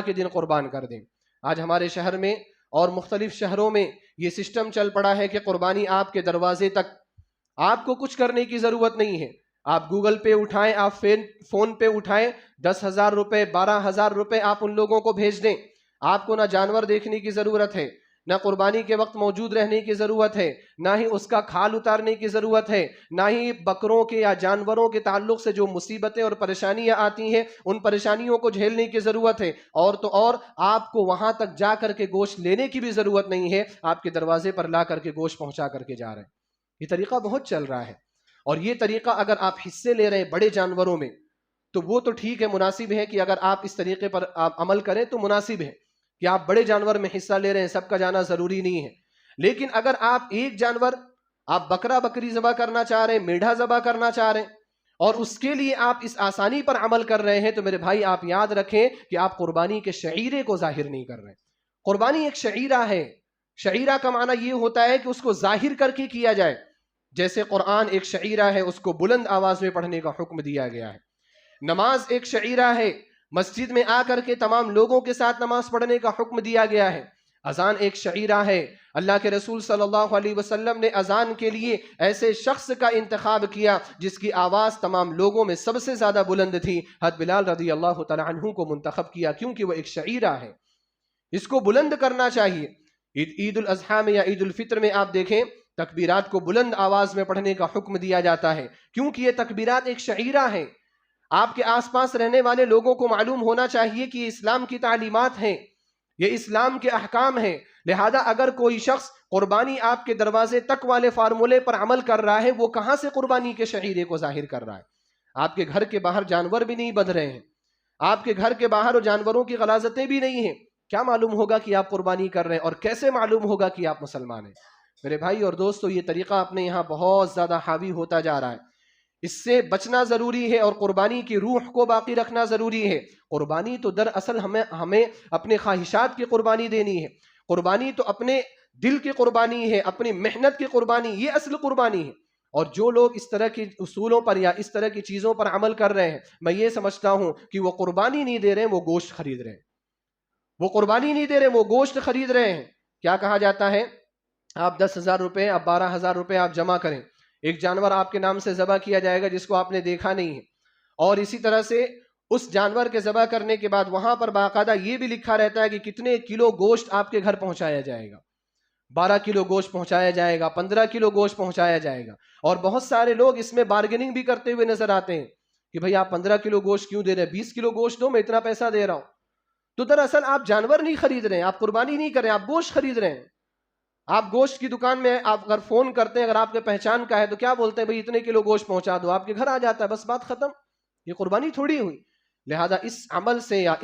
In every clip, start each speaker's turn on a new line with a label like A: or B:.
A: کے دن قربان کر دیں۔ آج ہمارے شہر میں اور مختلف شہروں میں یہ سسٹم چل پڑا ہے کہ قربانی آپ کے دروازے تک، آپ کو کچھ کرنے کی ضرورت نہیں ہے۔ آپ گوگل پے اٹھائیں، آپ فون پے اٹھائیں، 10,000 روپے 12,000 روپے آپ ان لوگوں کو بھیج دیں۔ آپ کو نہ جانور دیکھنے کی ضرورت ہے، نہ قربانی کے وقت موجود رہنے کی ضرورت ہے، نہ ہی اس کا کھال اتارنے کی ضرورت ہے، نہ ہی بکروں کے یا جانوروں کے تعلق سے جو مصیبتیں اور پریشانیاں آتی ہیں ان پریشانیوں کو جھیلنے کی ضرورت ہے۔ اور تو اور آپ کو وہاں تک جا کر کے گوشت لینے کی بھی ضرورت نہیں ہے، آپ کے دروازے پر لا کر کے گوشت پہنچا کر کے جا رہے ہیں۔ یہ طریقہ بہت چل رہا ہے، اور یہ طریقہ اگر آپ حصے لے رہے ہیں بڑے جانوروں میں تو وہ تو ٹھیک ہے، مناسب ہے کہ اگر آپ اس طریقے پر آپ عمل کریں تو مناسب ہے کہ آپ بڑے جانور میں حصہ لے رہے ہیں، سب کا جانا ضروری نہیں ہے۔ لیکن اگر آپ ایک جانور، آپ بکرا بکری ذبح کرنا چاہ رہے ہیں، میڑھا ذبح کرنا چاہ رہے ہیں، اور اس کے لیے آپ اس آسانی پر عمل کر رہے ہیں، تو میرے بھائی آپ یاد رکھیں کہ آپ قربانی کے شعیرے کو ظاہر نہیں کر رہے ہیں۔ قربانی ایک شعیرہ ہے، شعیرہ کا معنی یہ ہوتا ہے کہ اس کو ظاہر کر کے کیا جائے۔ جیسے قرآن ایک شعیرہ ہے، اس کو بلند آواز میں پڑھنے کا حکم دیا گیا ہے۔ نماز ایک شعیرہ ہے، مسجد میں آ کر کے تمام لوگوں کے ساتھ نماز پڑھنے کا حکم دیا گیا ہے۔ اذان ایک شعیرہ ہے، اللہ کے رسول صلی اللہ علیہ وسلم نے اذان کے لیے ایسے شخص کا انتخاب کیا جس کی آواز تمام لوگوں میں سب سے زیادہ بلند تھی، حضرت بلال رضی اللہ تعالی عنہ کو منتخب کیا، کیونکہ وہ ایک شعیرہ ہے، اس کو بلند کرنا چاہیے۔ عید الاضحیٰ میں یا عید الفطر میں آپ دیکھیں تکبیرات کو بلند آواز میں پڑھنے کا حکم دیا جاتا ہے، کیونکہ یہ تکبیرات ایک شعیرہ ہے۔ آپ کے آس پاس رہنے والے لوگوں کو معلوم ہونا چاہیے کہ یہ اسلام کی تعلیمات ہیں، یہ اسلام کے احکام ہیں، لہذا اگر کوئی شخص قربانی آپ کے دروازے تک والے فارمولے پر عمل کر رہا ہے، وہ کہاں سے قربانی کے شعیرے کو ظاہر کر رہا ہے؟ آپ کے گھر کے باہر جانور بھی نہیں بندھ رہے ہیں، آپ کے گھر کے باہر جانوروں کی غلاظتیں بھی نہیں ہیں، کیا معلوم ہوگا کہ آپ قربانی کر رہے ہیں؟ اور کیسے معلوم ہوگا کہ آپ مسلمان ہیں؟ میرے بھائی اور دوستو، یہ طریقہ اپنے یہاں بہت زیادہ حاوی ہوتا جا رہا ہے، اس سے بچنا ضروری ہے، اور قربانی کی روح کو باقی رکھنا ضروری ہے۔ قربانی تو دراصل ہمیں اپنے خواہشات کی قربانی دینی ہے، قربانی تو اپنے دل کی قربانی ہے، اپنی محنت کی قربانی، یہ اصل قربانی ہے۔ اور جو لوگ اس طرح کے اصولوں پر یا اس طرح کی چیزوں پر عمل کر رہے ہیں، میں یہ سمجھتا ہوں کہ وہ قربانی نہیں دے رہے ہیں، وہ گوشت خرید رہے ہیں۔ وہ قربانی نہیں دے رہے، وہ گوشت خرید رہے ہیں۔ کیا کہا جاتا ہے؟ آپ 10,000 روپے، آپ 12,000 روپے آپ جمع کریں، ایک جانور آپ کے نام سے ذبح کیا جائے گا جس کو آپ نے دیکھا نہیں ہے، اور اسی طرح سے اس جانور کے ذبح کرنے کے بعد وہاں پر باقاعدہ یہ بھی لکھا رہتا ہے کہ کتنے کلو گوشت آپ کے گھر پہنچایا جائے گا، 12 کلو گوشت پہنچایا جائے گا، 15 کلو گوشت پہنچایا جائے گا۔ اور بہت سارے لوگ اس میں بارگیننگ بھی کرتے ہوئے نظر آتے ہیں کہ بھئی آپ 15 کلو گوشت کیوں دے رہے ہیں، 20 کلو گوشت دو، میں اتنا پیسہ دے رہا ہوں۔ تو دراصل آپ جانور نہیں خرید رہے ہیں، آپ قربانی نہیں کر رہے ہیں، آپ گوشت خرید رہے ہیں۔ آپ گوشت کی دکان میں آپ اگر فون کرتے ہیں، اگر آپ کے پہچان کا ہے تو کیا بولتے ہیں؟ بھئی اتنے کلو گوشت پہنچا دو، آپ کے گھر آ جاتا ہے، بس بات ختم۔ یہ قربانی تھوڑی ہوئی۔ لہذا اس عمل سے یا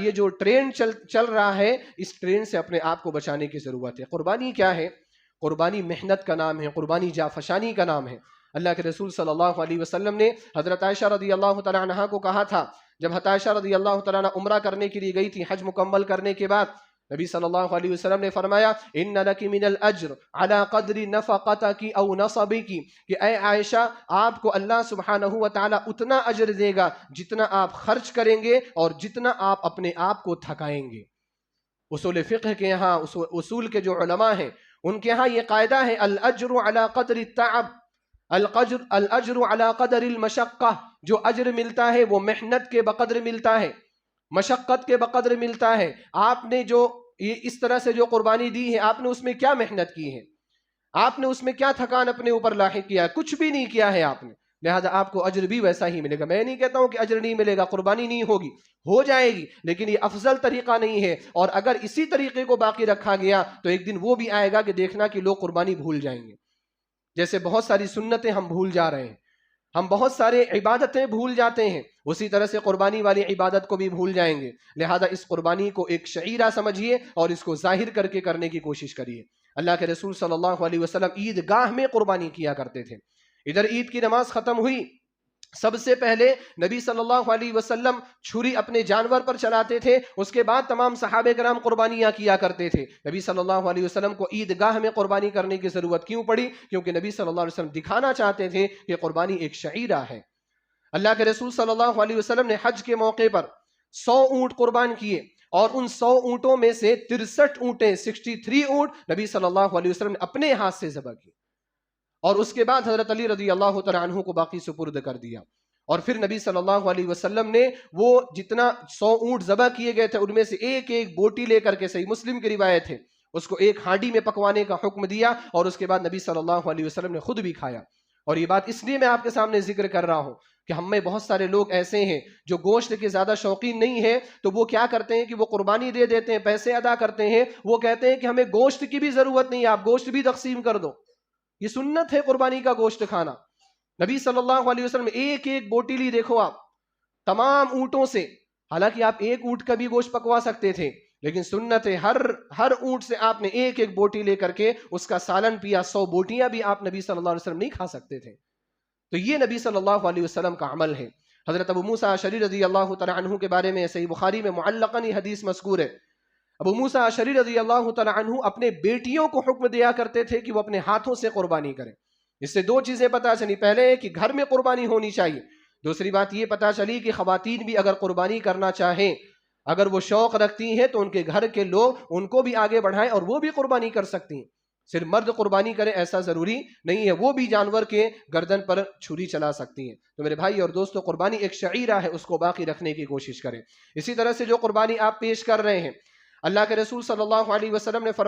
A: یہ جو ٹرینڈ چل رہا ہے، اس ٹرینڈ سے اپنے آپ کو بچانے کی ضرورت ہے۔ قربانی کیا ہے؟ قربانی محنت کا نام ہے، قربانی جافشانی کا نام ہے۔ اللہ کے رسول صلی اللہ علیہ وسلم نے حضرت عائشہ رضی اللہ تعالیٰ عنہا کو کہا تھا، جب حضرت عائشہ رضی اللہ تعالیٰ عنہ عمرہ کرنے کے لیے گئی تھی، حج مکمل کرنے کے بعد نبی صلی اللہ علیہ وسلم نے فرمایا ان لک من الاجر علی قدر نفقتک او نصبک، کہ اے عائشہ آپ کو اللہ سبحانہ و تعالی اتنا اجر دے گا جتنا آپ خرچ کریں گے اور جتنا آپ اپنے آپ کو تھکائیں گے۔ اصول فقہ کے یہاں، اصول کے جو علماء ہیں ان کے یہاں یہ قاعدہ ہے، الاجر علی قدر التعب، الاجر علی قدر المشقہ، جو اجر ملتا ہے وہ محنت کے بقدر ملتا ہے، مشقت کے بقدر ملتا ہے۔ آپ نے جو اس طرح سے جو قربانی دی ہے، آپ نے اس میں کیا محنت کی ہے، آپ نے اس میں کیا تھکان اپنے اوپر لاحق کیا ہے؟ کچھ بھی نہیں کیا ہے آپ نے، لہذا آپ کو اجر بھی ویسا ہی ملے گا۔ میں نہیں کہتا ہوں کہ اجر نہیں ملے گا، قربانی نہیں ہوگی، ہو جائے گی، لیکن یہ افضل طریقہ نہیں ہے۔ اور اگر اسی طریقے کو باقی رکھا گیا تو ایک دن وہ بھی آئے گا کہ دیکھنا کہ لوگ قربانی بھول جائیں گے، جیسے بہت ساری سنتیں ہم بھول جا رہے ہیں، ہم بہت سارے عبادتیں بھول جاتے ہیں، اسی طرح سے قربانی والی عبادت کو بھی بھول جائیں گے۔ لہذا اس قربانی کو ایک شعیرہ سمجھیے اور اس کو ظاہر کر کے کرنے کی کوشش کریے۔ اللہ کے رسول صلی اللہ علیہ وسلم عید گاہ میں قربانی کیا کرتے تھے۔ ادھر عید کی نماز ختم ہوئی، سب سے پہلے نبی صلی اللہ علیہ وسلم چھری اپنے جانور پر چلاتے تھے، اس کے بعد تمام صحابہ کرام قربانیاں کیا کرتے تھے۔ نبی صلی اللہ علیہ وسلم کو عید گاہ میں قربانی کرنے کی ضرورت کیوں پڑی؟ کیونکہ نبی صلی اللہ علیہ وسلم دکھانا چاہتے تھے کہ قربانی ایک شعیرہ ہے۔ اللہ کے رسول صلی اللہ علیہ وسلم نے حج کے موقع پر 100 اونٹ قربان کیے، اور ان 100 اونٹوں میں سے 63 اونٹیں 63 اونٹ نبی صلی اللہ علیہ وسلم نے اپنے ہاتھ سے ذبح کی، اور اس کے بعد حضرت علی رضی اللہ تعالیٰ عنہ کو باقی سپرد کر دیا. اور پھر نبی صلی اللہ علیہ وسلم نے وہ جتنا 100 اونٹ ذبح کیے گئے تھے ان میں سے ایک ایک بوٹی لے کر کے، صحیح مسلم کی روایت ہے، اس کو ایک ہانڈی میں پکوانے کا حکم دیا، اور اس کے بعد نبی صلی اللہ علیہ وسلم نے خود بھی کھایا. اور یہ بات اس لیے میں آپ کے سامنے ذکر کر رہا ہوں کہ ہم میں بہت سارے لوگ ایسے ہیں جو گوشت کے زیادہ شوقین نہیں ہیں، تو وہ کیا کرتے ہیں کہ وہ قربانی دے دیتے ہیں، پیسے ادا کرتے ہیں، وہ کہتے ہیں کہ ہمیں گوشت کی بھی ضرورت نہیں ہے، آپ گوشت بھی تقسیم کر دو. یہ سنت ہے قربانی کا گوشت کھانا. نبی صلی اللہ علیہ وسلم ایک ایک بوٹی لی، دیکھو آپ تمام اونٹوں سے، حالانکہ آپ ایک اونٹ کا بھی گوشت پکوا سکتے تھے، لیکن سنت ہے ہر اونٹ سے آپ نے ایک ایک بوٹی لے کر کے اس کا سالن پیا. 100 بوٹیاں بھی آپ نبی صلی اللہ علیہ وسلم نہیں کھا سکتے تھے. تو یہ نبی صلی اللہ علیہ وسلم کا عمل ہے. حضرت ابو موسیٰ اشعری رضی اللہ تعالی عنہ کے بارے میں صحیح بخاری میں معلقاً یہ حدیث مذکور ہے. ابو موسیٰ اشعری رضی اللہ تعالی عنہ اپنے بیٹیوں کو حکم دیا کرتے تھے کہ وہ اپنے ہاتھوں سے قربانی کریں. اس سے دو چیزیں پتہ چلی، پہلے کہ گھر میں قربانی ہونی چاہیے، دوسری بات یہ پتہ چلی کہ خواتین بھی اگر قربانی کرنا چاہیں، اگر وہ شوق رکھتی ہیں تو ان کے گھر کے لوگ ان کو بھی آگے بڑھائیں اور وہ بھی قربانی کر سکتی ہیں. صرف مرد قربانی کرے ایسا ضروری نہیں ہے، وہ بھی جانور کے گردن پر چھری چلا سکتی ہیں. تو میرے بھائی اور دوستو، قربانی ایک شعیرہ ہے، اس کو باقی رکھنے کی کوشش کریں. اسی طرح سے جو قربانی آپ پیش کر رہے ہیں، اللہ کے رسول صلی اللہ علیہ وسلم نے فرمایا